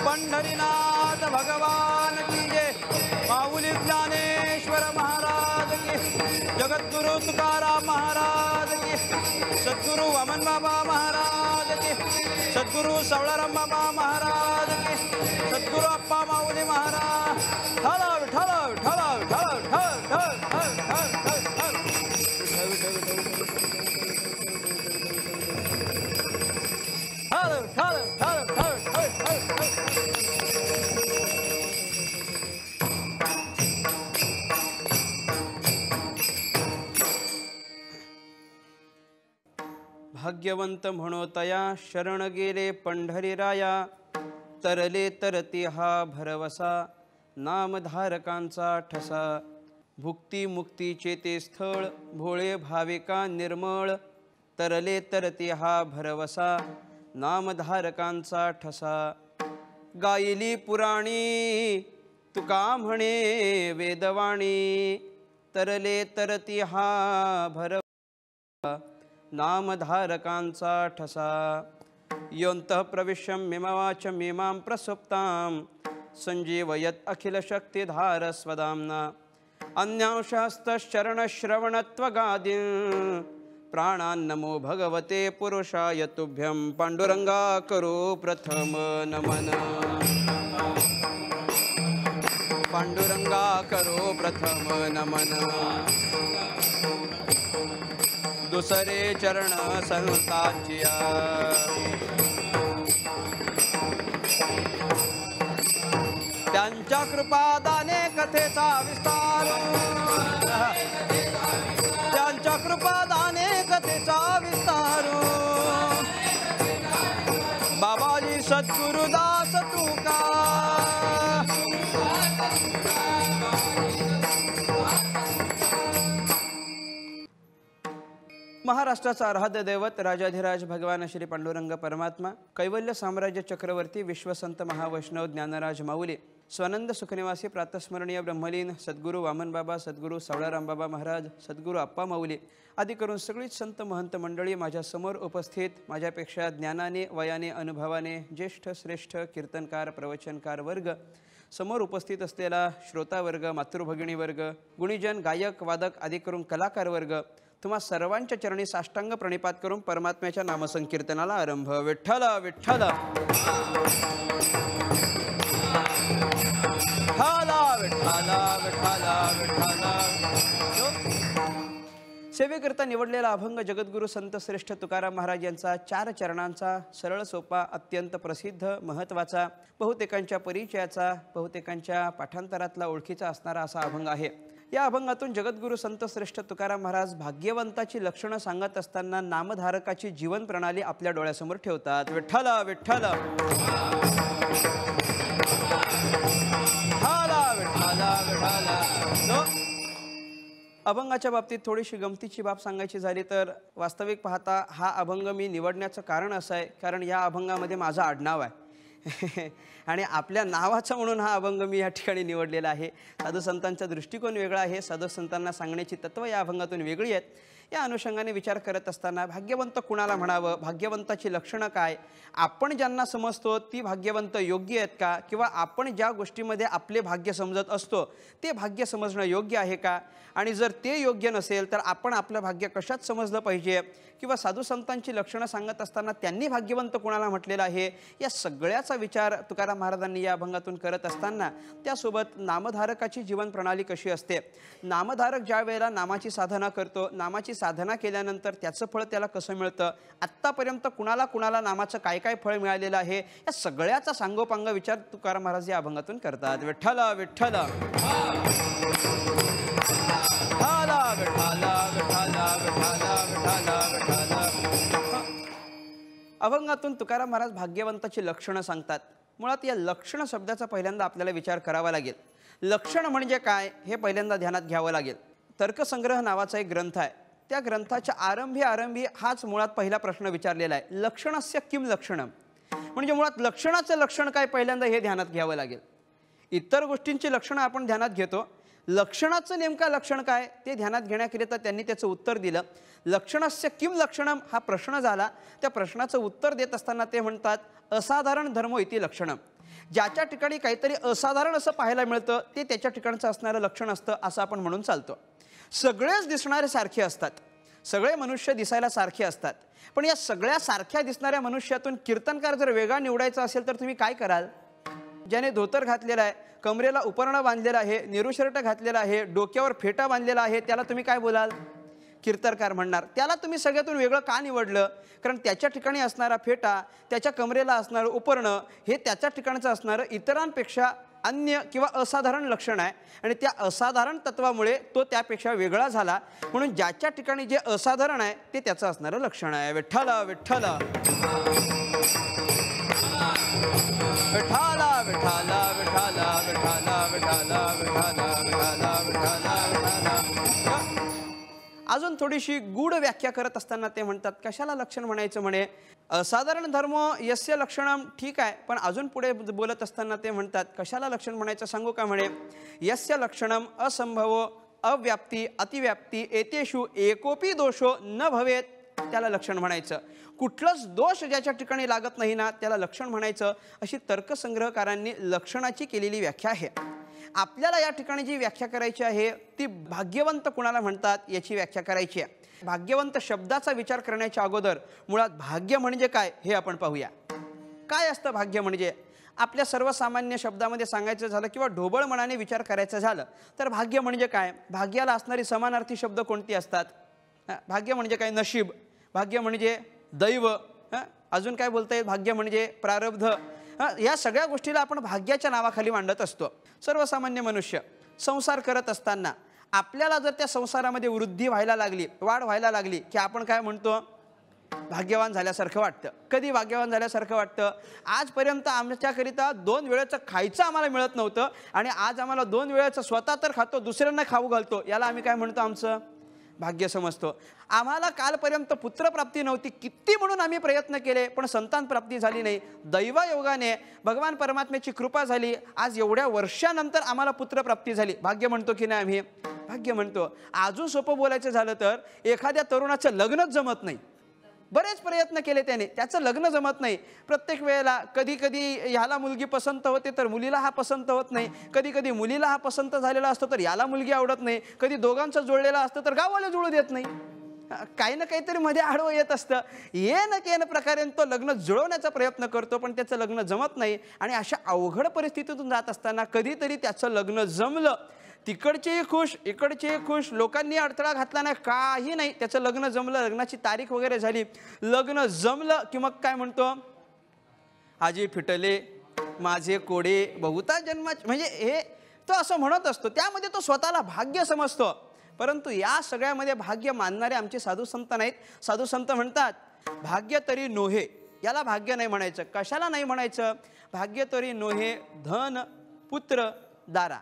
पंढरीनाथ भगवान की जय। माऊली ज्ञानेश्वर महाराज की, जगद्गुरु तुकाराम महाराज की, सद्गुरु वामन बाबा महाराज की, सद्गुरु सवळाराम बाबा महाराज की, सद्गुरु अप्पा माऊली महाराज। ठाला विठाला विठाला विठाला विठाल ठाल ठाल ठाल ठाल ठाल ठाल ठाल ठाल ठाल ठाल भाग्यवंत म्हणोतया शरण गेले पंढरीराया। तरले तरती हा भरवसा, नामधारकांचा ठसा। भुक्ती मुक्तीचे ते स्थळ, भोळे भाविका निर्मळ। तरले तरती हा भरवसा, नामधारकांचा ठसा। गायली पुराणी तुका म्हणे वेदवाणी। तरले तरती हा भरवसा, नामधारकांचा ठसा। योऽन्तः प्रविश्य मिमवाच मीमां प्रसुप्तां, संजीवयत् अखिलशक्तिधारस्वदाम्ना। अन्यांशस्तश्चरणश्रवणत्वगादीन्, प्राणान्नमो भगवते पुरुषाय तुभ्यं। पांडुरंगा करो प्रथम नमन, पांडुरंगा करो प्रथम नमन। दुसरे चरण संताचिया, त्यांच्या कृपादाने कथेचा विस्तार। त्यांच्या कृपादाने कथेचा विस्तार। बाबाजी सद्गुरुदास तुका, महाराष्ट्राचा आराध्य दैवत राजाधिराज भगवान श्री पांडुरंग परमात्मा, कैवल्य साम्राज्य चक्रवर्ती विश्वसंत महावैष्णव ज्ञानराज माऊली, स्वानंद सुखनिवासी प्रातस्मरणीय ब्रह्मलीन सद्गुरू वामनबाबा, सद्गुरू सवळाराम बाबा महाराज, सद्गुरू अप्पा माऊली आदी करून सगळीच संत महंत मंडळी माझ्या समोर उपस्थित, माझ्यापेक्षा ज्ञानाने वयाने अनुभवाने ज्येष्ठ श्रेष्ठ कीर्तनकार प्रवचनकार वर्ग, समोर उपस्थित असलेला श्रोता वर्ग, मातृभगिनी वर्ग, गुणीजन गायक वादक आदी करून कलाकार वर्ग, तुम्हा सर्वांच्या चरणी साष्टांग प्रणिपात करून परमात्म्याच्या नामसंकीर्तनाला आरंभ। विठ्ठल विठ्ठल विठ्ठल विठ्ठल विठ्ठल। सेवेकरता निवडलेला अभंग जगद्गुरु संत श्रेष्ठ तुकाराम महाराज यांचा 4 चरणांचा सरळ सोपा अत्यंत प्रसिद्ध महत्त्वाचा बहुतेकांच्या परिचयाचा बहुतेकांच्या पाठांतरातला ओळखीचा असणारा असा अभंग आहे। या अभंगातून जगद्गुरु संत श्रेष्ठ तुकाराम महाराज भाग्यवंताची लक्षणं सांगत असताना नामधारकाची जीवन प्रणाली आपल्या डोळ्यासमोर ठेवतात। विठ्ठल विठ्ठल अभंगाच्या बाबतीत थोडीशी गमतीची बाब सांगायची झाली तर वास्तविक पाहता हा अभंग मी निवडण्याचं कारण असं आहे कारण या अभंगामध्ये माझं आडनाव आहे आणि आपल्या नावाचं म्हणून हा अभंग मी या ठिकाणी निवडलेला आहे। साधू संतांचा दृष्टिकोन वेगळा आहे, साधू संतांना सांगण्याची तत्त्व या अभंगातून वेगळी आहेत। या अनुषंगाने विचार करत असताना भाग्यवंत कुणाला म्हणावं, भाग्यवंताची लक्षणं काय, आपण ज्यांना समजतो ती भाग्यवंत योग्य आहेत का, किंवा आपण ज्या गोष्टीमध्ये आपले भाग्य समजत असतो ते भाग्य समजणं योग्य आहे का, आणि जर ते योग्य नसेल तर आपण आपलं भाग्य कशात समजलं पाहिजे, किंवा साधू संतांची लक्षणं सांगत असताना त्यांनी भाग्यवंत कुणाला म्हटलेलं आहे, या सगळ्याचा विचार तुकाराम महाराजांनी या अभंगातून करत असताना त्यासोबत नामधारकाची जीवन प्रणाली कशी असते, नामधारक ज्या वेळेला नामाची साधना करतो, नामाची साधना केल्यानंतर त्याचं फळ त्याला कसं मिळतं, आत्तापर्यंत कुणाला कुणाला नामाचं काय काय फळ मिळालेलं आहे, या सगळ्याचा सांगोपांग विचार तुकाराम महाराज या अभंगातून करतात. विठ्ठल विठ्ठल अभंगातून तुकाराम महाराज भाग्यवंताची लक्षणं सांगतात. मुळात या लक्षण शब्दाचा पहिल्यांदा आपल्याला विचार करावा लागेल. लक्षण म्हणजे काय हे पहिल्यांदा ध्यानात घ्यावं लागेल. तर्कसंग्रह नावाचा एक ग्रंथ आहे. त्या ग्रंथाच्या आरंभी हाच मुळात पहिला प्रश्न विचारलेला आहे, लक्षणस्य किम लक्षणम, म्हणजे मुळात लक्षणाचं लक्षण काय पहिल्यांदा हे ध्यानात घ्यावं लागेल. इतर गोष्टींची लक्षणं आपण ध्यानात घेतो, लक्षणाचं नेमका लक्षण काय ते ध्यानात घेण्याकरिता त्यांनी त्याचं उत्तर दिलं. लक्षणस्य किम लक्षणम हा प्रश्न झाला. त्या प्रश्नाचं उत्तर देत असताना ते म्हणतात असाधारण धर्म इति लक्षणम. ज्याच्या ठिकाणी काहीतरी असाधारण असं पाहायला मिळतं ते त्याच्या ठिकाणचं असणारं लक्षण असतं असं आपण म्हणून चालतो. सगळेच दिसणारे सारखे असतात, सगळे मनुष्य दिसायला सारखे असतात, पण या सगळ्या सारख्या दिसणाऱ्या मनुष्यातून कीर्तनकार जर वेगळा निवडायचा असेल तर तुम्ही काय कराल? ज्याने धोतर घातलेला आहे, कमरेला उपरणं बांधलेलं आहे, निरुशर्ट घातलेला आहे, डोक्यावर फेटा बांधलेला आहे, त्याला तुम्ही काय बोलाल? कीर्तनकार म्हणणार. त्याला तुम्ही सगळ्यातून वेगळं का निवडलं? कारण त्याच्या ठिकाणी असणारा फेटा, त्याच्या कमरेला असणारं उपरणं हे त्याच्या ठिकाणचं असणारं इतरांपेक्षा अन्य किंवा असाधारण लक्षण आहे, आणि त्या असाधारण तत्वामुळे तो त्यापेक्षा वेगळा झाला. म्हणून ज्याच्या ठिकाणी जे असाधारण आहे ते त्याचं असणारं लक्षण आहे. विठ्ठल विठ्ठल विठ्ठल विठ्ठल विठ्ठल विठ्ठल विठ्ठल विठ्ठल. अजून थोडीशी गूढ व्याख्या करत असताना ते म्हणतात कशाला लक्षण म्हणायचं म्हणे, असाधारण धर्म यस्य लक्षणम, ठीक आहे, पण अजून पुढे बोलत असताना ते म्हणतात कशाला लक्षण म्हणायचं सांगू का म्हणे, यस्य लक्षणम असंभवो अव्याप्ती अतिव्याप्ती एतेषु एकोपी दोषो न भवेत, त्याला लक्षण म्हणायचं. कुठलंच दोष ज्याच्या ठिकाणी लागत नाही ना त्याला लक्षण म्हणायचं, अशी तर्कसंग्रहकारांनी लक्षणाची केलेली व्याख्या आहे. आपल्याला या ठिकाणी जी व्याख्या करायची आहे ती भाग्यवंत कुणाला म्हणतात याची व्याख्या करायची आहे. भाग्यवंत शब्दाचा विचार करण्याच्या अगोदर मुळात भाग्य म्हणजे काय हे आपण पाहूया. काय असतं भाग्य म्हणजे? आपल्या सर्वसामान्य शब्दामध्ये सांगायचं झालं किंवा ढोबळ मनाने विचार करायचं झालं तर भाग्य म्हणजे काय? भाग्याला असणारी समानार्थी शब्द कोणती असतात? भाग्य म्हणजे काय? नशीब. भाग्य म्हणजे दैव. अजून काय बोलता येईल? भाग्य म्हणजे प्रारब्ध. या सगळ्या गोष्टीला आपण भाग्याच्या नावाखाली मांडत असतो. सर्वसामान्य मनुष्य संसार करत असताना आपल्याला जर त्या संसारामध्ये वृद्धी व्हायला लागली, वाढ व्हायला लागली की आपण काय म्हणतो? भाग्यवान झाल्यासारखं वाटतं. कधी भाग्यवान झाल्यासारखं वाटतं? आजपर्यंत आमच्याकरिता 2 वेळेचं खायचं आम्हाला मिळत नव्हतं आणि आज आम्हाला 2 वेळेचं स्वतः तर खातो, दुसऱ्यांना खाऊ घालतो. याला आम्ही काय म्हणतो? आमचं भाग्य समजतो. आम्हाला कालपर्यंत पुत्रप्राप्ती नव्हती, किती म्हणून आम्ही प्रयत्न केले पण संतान प्राप्ती झाली नाही. दैवायोगाने भगवान परमात्म्याची कृपा झाली, आज एवढ्या वर्षानंतर आम्हाला पुत्रप्राप्ती झाली. भाग्य म्हणतो की नाही? आम्ही भाग्य म्हणतो. अजून सोपं बोलायचं झालं तर एखाद्या तरुणाचं लग्नच जमत नाही, बरेच प्रयत्न केले त्याने, त्याचं लग्न जमत नाही. प्रत्येक वेळेला कधी कधी ह्याला मुलगी पसंत होते तर मुलीला हा पसंत होत नाही, कधी कधी मुलीला हा पसंत झालेला असतो तर याला मुलगी आवडत नाही, कधी दोघांचं जुळलेलं असतं तर गावाला जुळू देत नाही. काही ना काहीतरी मध्ये आडवं येत असतं. येन प्रकारे तो लग्न जुळवण्याचा प्रयत्न करतो पण त्याचं लग्न जमत नाही. आणि अशा अवघड परिस्थितीतून जात असताना कधीतरी त्याचं लग्न जमलं. तिकडचेही खुश, इकडचेही खुश, लोकांनी अडथळा घातला नाही, काही नाही, त्याचं लग्न जमलं, लग्नाची तारीख वगैरे झाली, लग्न जमलं की मग काय म्हणतो? आजी फिटले माझे कोडे बहुता जन्माचे, म्हणजे हे तो असं म्हणत असतो. त्यामध्ये तो स्वतःला भाग्य समजतो. परंतु या सगळ्यामध्ये भाग्य मानणारे आमचे साधू संत नाहीत. साधू संत म्हणतात भाग्य तरी नोहे, याला भाग्य नाही म्हणायचं. कशाला नाही म्हणायचं? भाग्य तरी नोहे धन पुत्र दारा.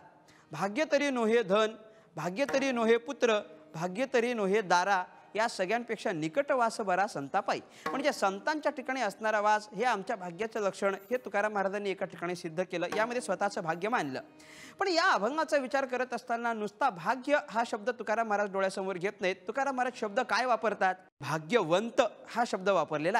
भाग्य तरी नोहे धन, भाग्य तरी नोहे पुत्र, भाग्य तरी नोहे दारा. या सगळ्यांपेक्षा निकट वास बरा संतापाई. म्हणजे संतांच्या ठिकाणी असणारा वास हे आमच्या भाग्याचं लक्षण हे तुकाराम महाराजांनी एका ठिकाणी सिद्ध केलं. यामध्ये स्वतःचं भाग्य मानलं. पण या अभंगाचा विचार करत असताना नुसता भाग्य हा शब्द तुकाराम महाराज डोळ्यासमोर घेत नाहीत. तुकाराम महाराज शब्द काय वापरतात? भाग्यवंत हा शब्द वापरलेला आहे.